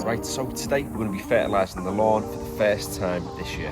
Right, so today we're going to be fertilising the lawn for the first time this year.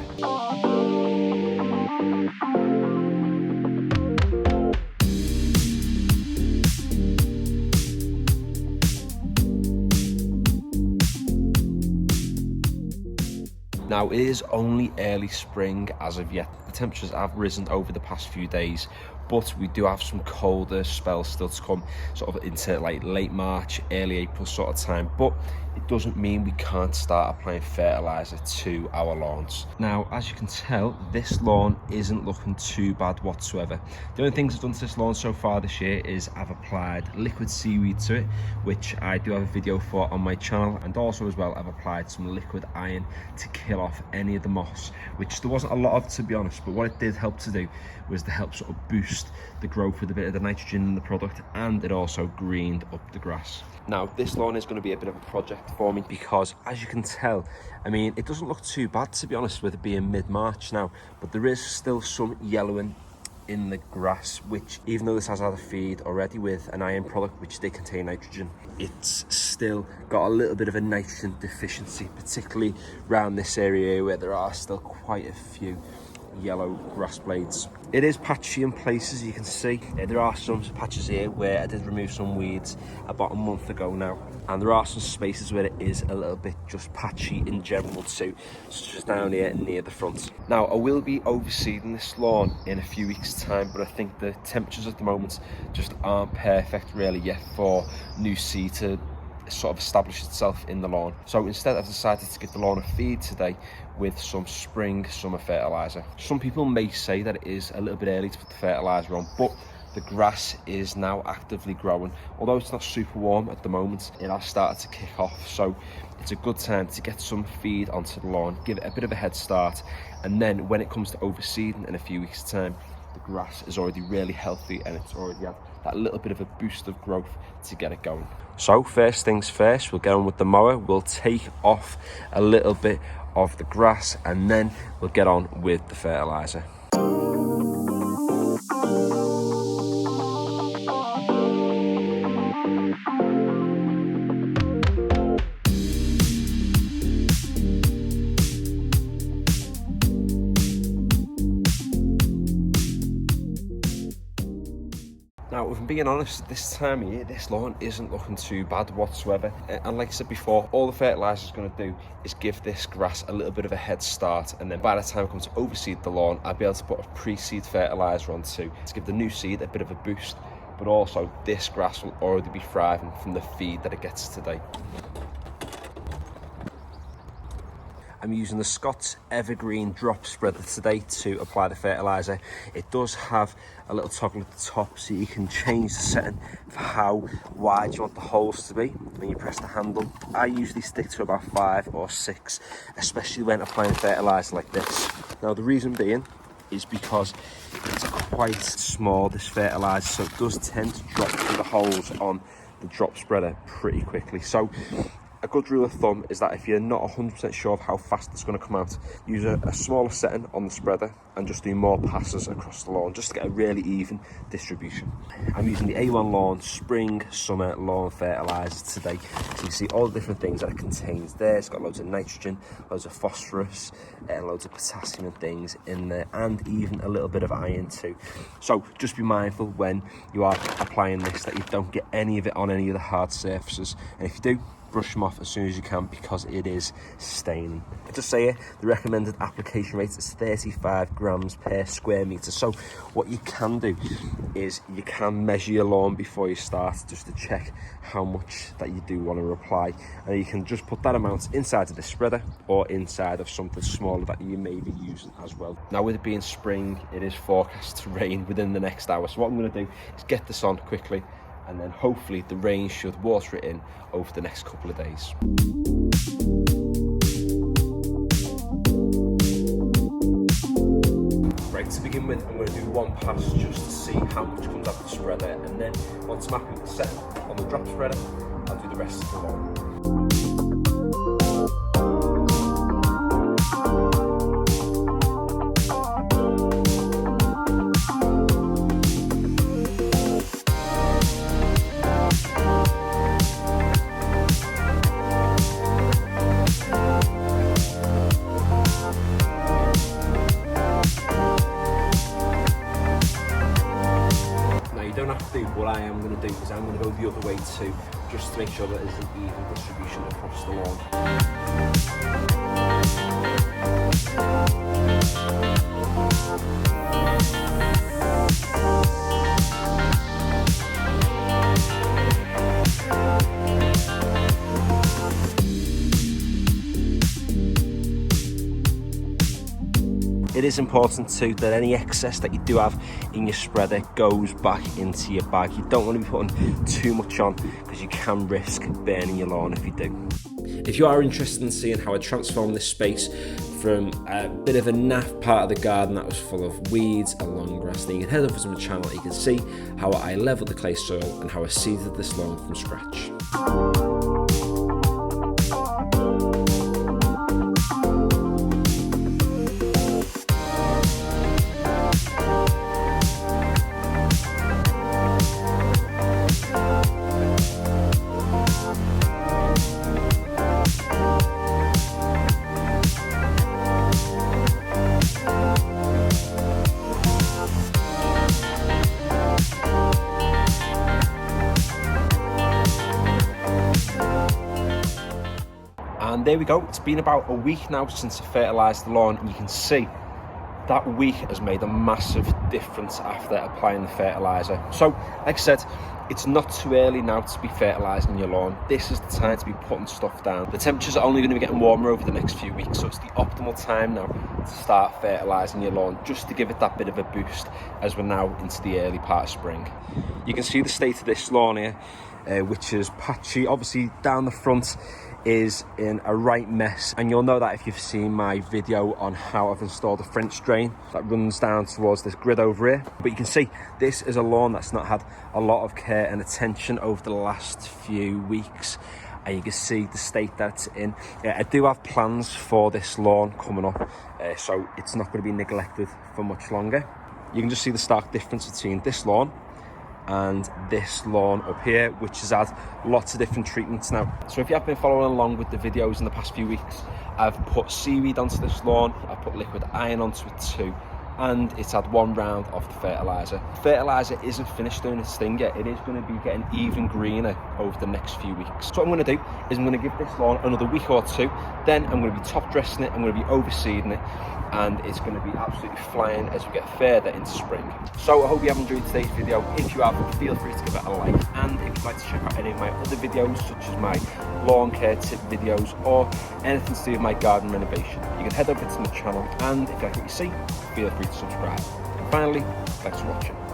Now, it is only early spring as of yet. The temperatures have risen over the past few days, but we do have some colder spells still to come, sort of into like late March, early April sort of time. But it doesn't mean we can't start applying fertiliser to our lawns. Now, as you can tell, this lawn isn't looking too bad whatsoever. The only things I've done to this lawn so far this year is I've applied liquid seaweed to it, which I do have a video for on my channel, and also as well I've applied some liquid iron to kill off any of the moss, which there wasn't a lot of, to be honest, but what it did help to do was to help sort of boost the growth with a bit of the nitrogen in the product, and it also greened up the grass. Now, this lawn is going to be a bit of a project for me because, as you can tell, I mean, it doesn't look too bad, to be honest, with it being mid-March now, but there is still some yellowing in the grass, which, even though this has had a feed already with an iron product which they contain nitrogen, it's still got a little bit of a nitrogen deficiency, particularly around this area where there are still quite a few yellow grass blades. It is patchy in places, you can see. There are some patches here where I did remove some weeds about a month ago now, and there are some spaces where it is a little bit just patchy in general too, such as down here near the front. Now, I will be overseeding this lawn in a few weeks time, but I think the temperatures at the moment just aren't perfect really yet for new seed to sort of establish itself in the lawn. So instead, I've decided to give the lawn a feed today with some spring summer fertiliser. Some people may say that it is a little bit early to put the fertiliser on, but the grass is now actively growing. Although it's not super warm at the moment, it has started to kick off, so it's a good time to get some feed onto the lawn, give it a bit of a head start, and then when it comes to overseeding in a few weeks time, the grass is already really healthy and it's already had that little bit of a boost of growth to get it going. So first things first, we'll get on with the mower. We'll take off a little bit of the grass and then we'll get on with the fertiliser. Now, if I'm being honest, this time of year, this lawn isn't looking too bad whatsoever. And like I said before, all the fertiliser is going to do is give this grass a little bit of a head start. And then by the time I come to overseed the lawn, I'll be able to put a pre-seed fertiliser on too, to give the new seed a bit of a boost. But also, this grass will already be thriving from the feed that it gets today. I'm using the Scott's Evergreen drop spreader today to apply the fertiliser. It does have a little toggle at the top so you can change the setting for how wide you want the holes to be when you press the handle. I usually stick to about 5 or 6, especially when applying fertiliser like this. Now, the reason being is because it's quite small, this fertiliser, so it does tend to drop through the holes on the drop spreader pretty quickly. So a good rule of thumb is that if you're not 100% sure of how fast it's going to come out, use a smaller setting on the spreader and just do more passes across the lawn just to get a really even distribution. I'm using the A1 Lawn Spring Summer Lawn Fertiliser today. So you see all the different things that it contains there. It's got loads of nitrogen, loads of phosphorus, loads of potassium and things in there, and even a little bit of iron too. So just be mindful when you are applying this that you don't get any of it on any of the hard surfaces, and if you do, brush them off as soon as you can because it is staining. Just say it, the recommended application rate is 35 grams per square metre. So what you can do is you can measure your lawn before you start just to check how much that you do want to apply, and you can just put that amount inside of the spreader or inside of something smaller that you may be using as well. Now, with it being spring, it is forecast to rain within the next hour, so what I'm going to do is get this on quickly, and then hopefully the rain should water it in over the next couple of days. Right, to begin with, I'm going to do one pass just to see how much comes out of the spreader, and then once I'm happy with the set on the drop spreader, I'll do the rest of the lawn. 2, just to make sure that there's an even distribution across the lawn. It is important too that any excess that you do have in your spreader goes back into your bag. You don't want to be putting too much on because you can risk burning your lawn if you do. If you are interested in seeing how I transform this space from a bit of a naff part of the garden that was full of weeds and long grass, then you can head over to my channel. You can see how I leveled the clay soil and how I seeded this lawn from scratch. And there we go, it's been about a week now since I fertilised the lawn, and you can see that week has made a massive difference after applying the fertiliser. So, like I said, it's not too early now to be fertilising your lawn. This is the time to be putting stuff down. The temperatures are only going to be getting warmer over the next few weeks, so it's the optimal time now to start fertilising your lawn, just to give it that bit of a boost as we're now into the early part of spring. You can see the state of this lawn here, which is patchy. Obviously down the front is in a right mess, and you'll know that if you've seen my video on how I've installed a French drain that runs down towards this grid over here. But you can see this is a lawn that's not had a lot of care and attention over the last few weeks, and you can see the state that it's in. I do have plans for this lawn coming up, so it's not going to be neglected for much longer. You can just see the stark difference between this lawn and this lawn up here, which has had lots of different treatments now. So if you have been following along with the videos in the past few weeks, I've put seaweed onto this lawn, I've put liquid iron onto it too, and it's had one round of the fertiliser. Fertiliser isn't finished doing its thing yet. It is going to be getting even greener over the next few weeks. So what I'm going to do is I'm going to give this lawn another week or two, then I'm going to be top dressing it, I'm going to be overseeding it, and it's going to be absolutely flying as we get further into spring. So I hope you have enjoyed today's video. If you have, feel free to give it a like, and if you'd like to check out any of my other videos, such as my lawn care tip videos or anything to do with my garden renovation, you can head over to my channel, and if you like what you see, feel free to subscribe. And finally, thanks for watching.